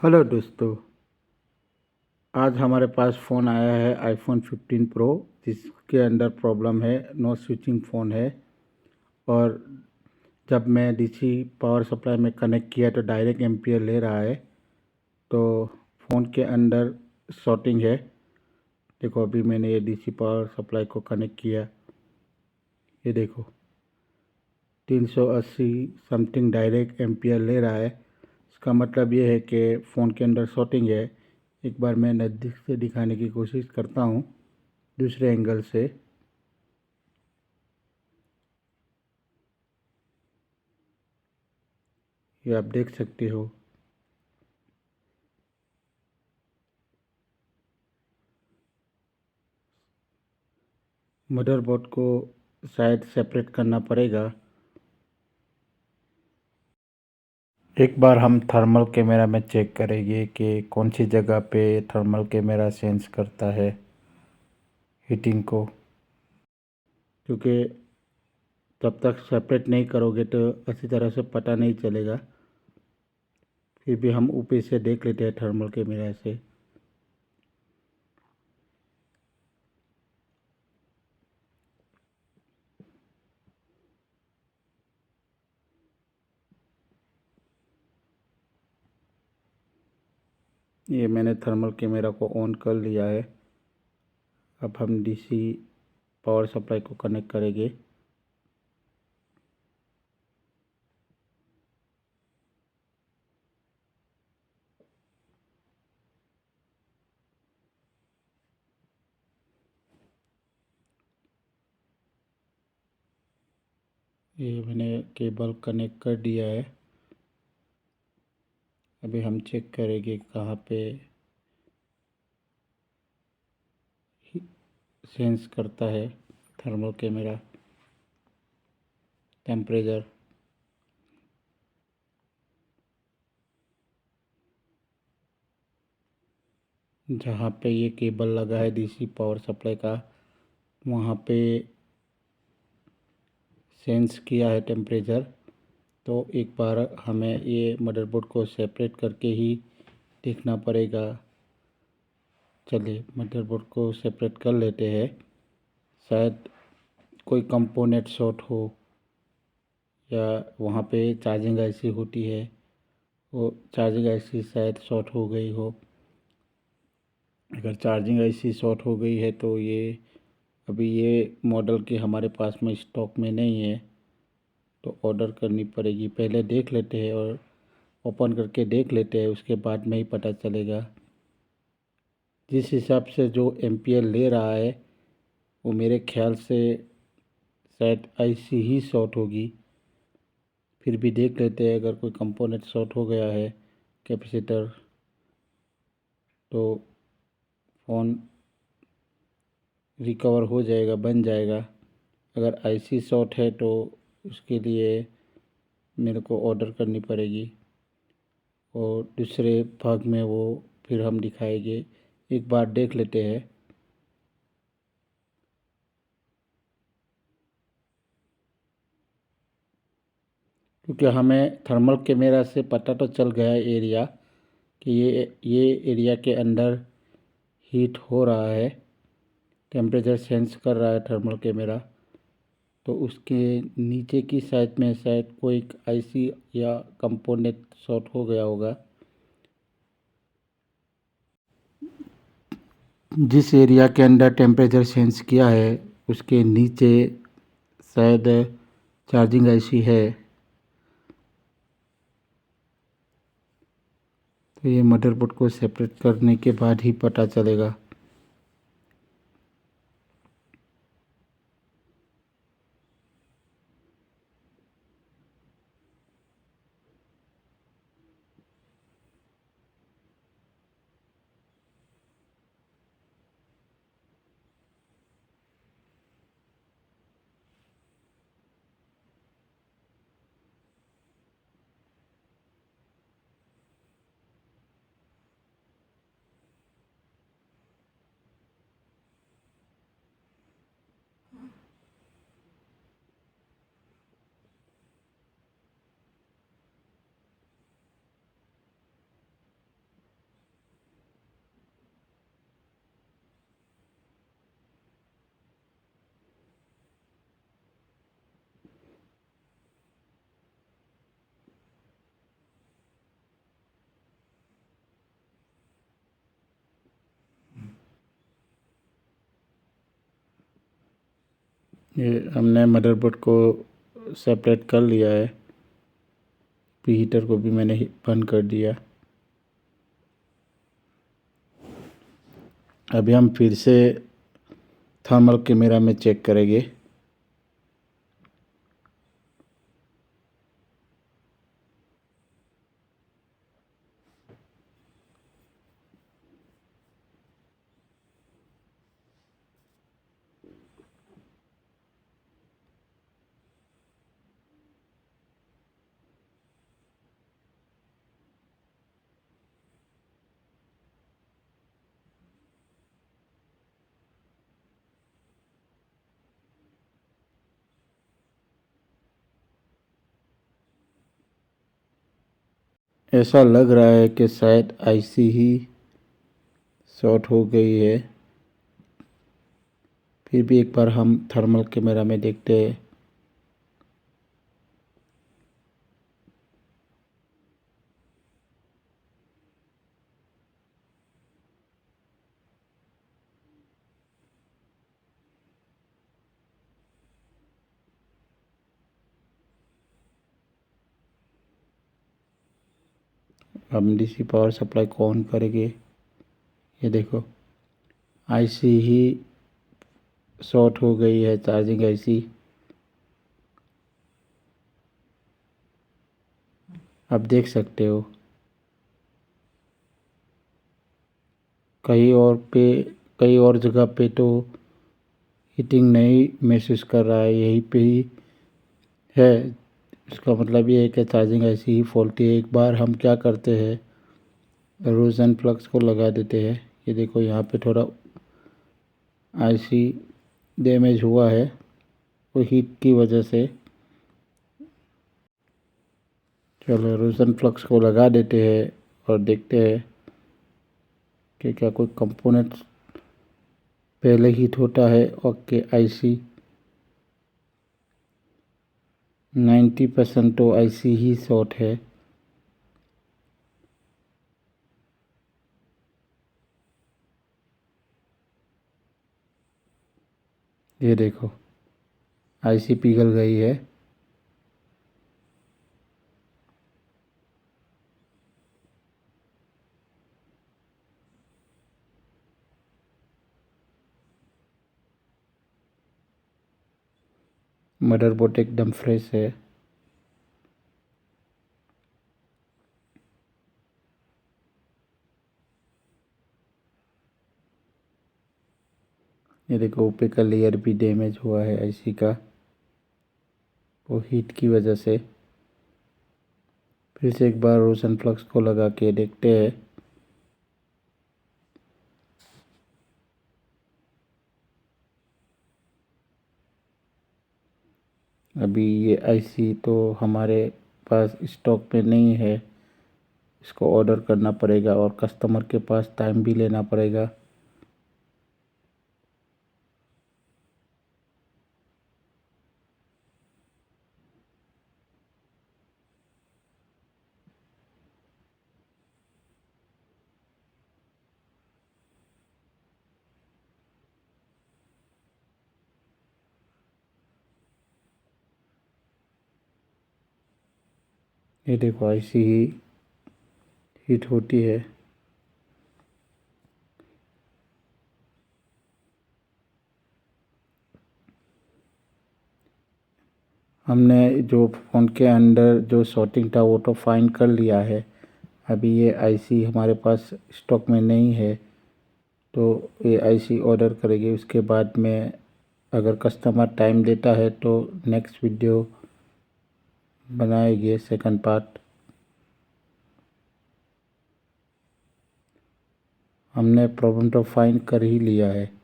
Hello दोस्तों। आज हमारे पास फ़ोन आया है आईफोन 15 प्रो, जिसके अंदर प्रॉब्लम है, नो स्विचिंग फ़ोन है। और जब मैं डीसी पावर सप्लाई में कनेक्ट किया तो डायरेक्ट एम्पियर ले रहा है। तो फ़ोन के अंदर शॉर्टिंग है। देखो, अभी मैंने ये डीसी पावर सप्लाई को कनेक्ट किया, ये देखो 380 समथिंग डायरेक्ट एम्पियर ले रहा है। इसका मतलब ये है कि फ़ोन के अंदर शॉर्टिंग है। एक बार मैं नज़दीक से दिखाने की कोशिश करता हूँ, दूसरे एंगल से। ये आप देख सकते हो। मदरबोर्ड को शायद सेपरेट करना पड़ेगा। एक बार हम थर्मल कैमरा में चेक करेंगे कि कौन सी जगह पे थर्मल कैमरा सेंस करता है हीटिंग को, क्योंकि तब तक सेपरेट नहीं करोगे तो अच्छी तरह से पता नहीं चलेगा। फिर भी हम ऊपर से देख लेते हैं थर्मल कैमरा से। ये मैंने थर्मल कैमरा को ऑन कर लिया है। अब हम डीसी पावर सप्लाई को कनेक्ट करेंगे। ये मैंने केबल कनेक्ट कर दिया है। अभी हम चेक करेंगे कहाँ पे सेंस करता है थर्मल कैमरा टेम्परेचर। जहाँ पे ये केबल लगा है डीसी पावर सप्लाई का, वहाँ पे सेंस किया है टेम्परेचर। तो एक बार हमें ये मदरबोर्ड को सेपरेट करके ही देखना पड़ेगा। चलिए मदरबोर्ड को सेपरेट कर लेते हैं। शायद कोई कंपोनेंट शॉर्ट हो, या वहाँ पे चार्जिंग आईसी होती है, वो चार्जिंग आईसी शायद शॉर्ट हो गई हो। अगर चार्जिंग आईसी शॉर्ट हो गई है तो ये अभी ये मॉडल के हमारे पास में स्टॉक में नहीं है, तो ऑर्डर करनी पड़ेगी। पहले देख लेते हैं और ओपन करके देख लेते हैं, उसके बाद में ही पता चलेगा। जिस हिसाब से जो एम्पियर ले रहा है, वो मेरे ख्याल से शायद आईसी ही शॉर्ट होगी। फिर भी देख लेते हैं, अगर कोई कंपोनेंट शॉर्ट हो गया है कैपेसिटर, तो फ़ोन रिकवर हो जाएगा, बन जाएगा। अगर आईसी शॉर्ट है तो उसके लिए मेरे को ऑर्डर करनी पड़ेगी, और दूसरे भाग में वो फिर हम दिखाएंगे। एक बार देख लेते हैं। क्योंकि हमें थर्मल कैमरा से पता तो चल गया है एरिया, कि ये एरिया के अंदर हीट हो रहा है, टेम्परेचर सेंस कर रहा है थर्मल कैमरा। तो उसके नीचे की साइड में शायद कोई आईसी या कंपोनेंट शॉर्ट हो गया होगा। जिस एरिया के अंदर टेम्परेचर सेंस किया है, उसके नीचे शायद चार्जिंग आईसी है। तो ये मदरबोर्ड को सेपरेट करने के बाद ही पता चलेगा। ये हमने मदरबोर्ड को सेपरेट कर लिया है। प्री हीटर को भी मैंने बंद कर दिया। अभी हम फिर से थर्मल कैमरा में चेक करेंगे। ऐसा लग रहा है कि शायद आईसी ही शॉर्ट हो गई है। फिर भी एक बार हम थर्मल कैमरा में देखते हैं। हम डीसी पावर सप्लाई को ऑन करेंगे। ये देखो आईसी ही शॉर्ट हो गई है, चार्जिंग आईसी। आप देख सकते हो कई और जगह पे तो हीटिंग नहीं महसूस कर रहा है, यहीं पे ही है। इसका मतलब ये है कि चार्जिंग आईसी ही फॉल्टी है। एक बार हम क्या करते हैं, रोजन फ्लक्स को लगा देते हैं। ये देखो यहाँ पे थोड़ा आईसी डैमेज हुआ है, वो हीट की वजह से। चलो रोजन फ्लक्स को लगा देते हैं और देखते हैं कि क्या कोई कंपोनेंट पहले हीट होता है। ओके, आईसी 90% तो आईसी ही शॉर्ट है। ये देखो आईसी पिघल गई है। मदरबोर्ड एकदम फ्रेश है। ये देखो ऊपर का लेयर भी डैमेज हुआ है आईसी का, वो हीट की वजह से। फिर से एक बार रोशन फ्लक्स को लगा के देखते हैं। अभी ये आईसी तो हमारे पास स्टॉक में नहीं है, इसको ऑर्डर करना पड़ेगा और कस्टमर के पास टाइम भी लेना पड़ेगा। ये देखो आईसी ही हीट होती है। हमने जो फ़ोन के अंदर जो शॉर्टिंग था वो तो फाइंड कर लिया है। अभी ये आईसी हमारे पास स्टॉक में नहीं है, तो ये आईसी ऑर्डर करेंगे। उसके बाद में अगर कस्टमर टाइम देता है तो नेक्स्ट वीडियो बनाएंगे, सेकंड पार्ट। हमने प्रॉब्लम तो फाइंड कर ही लिया है।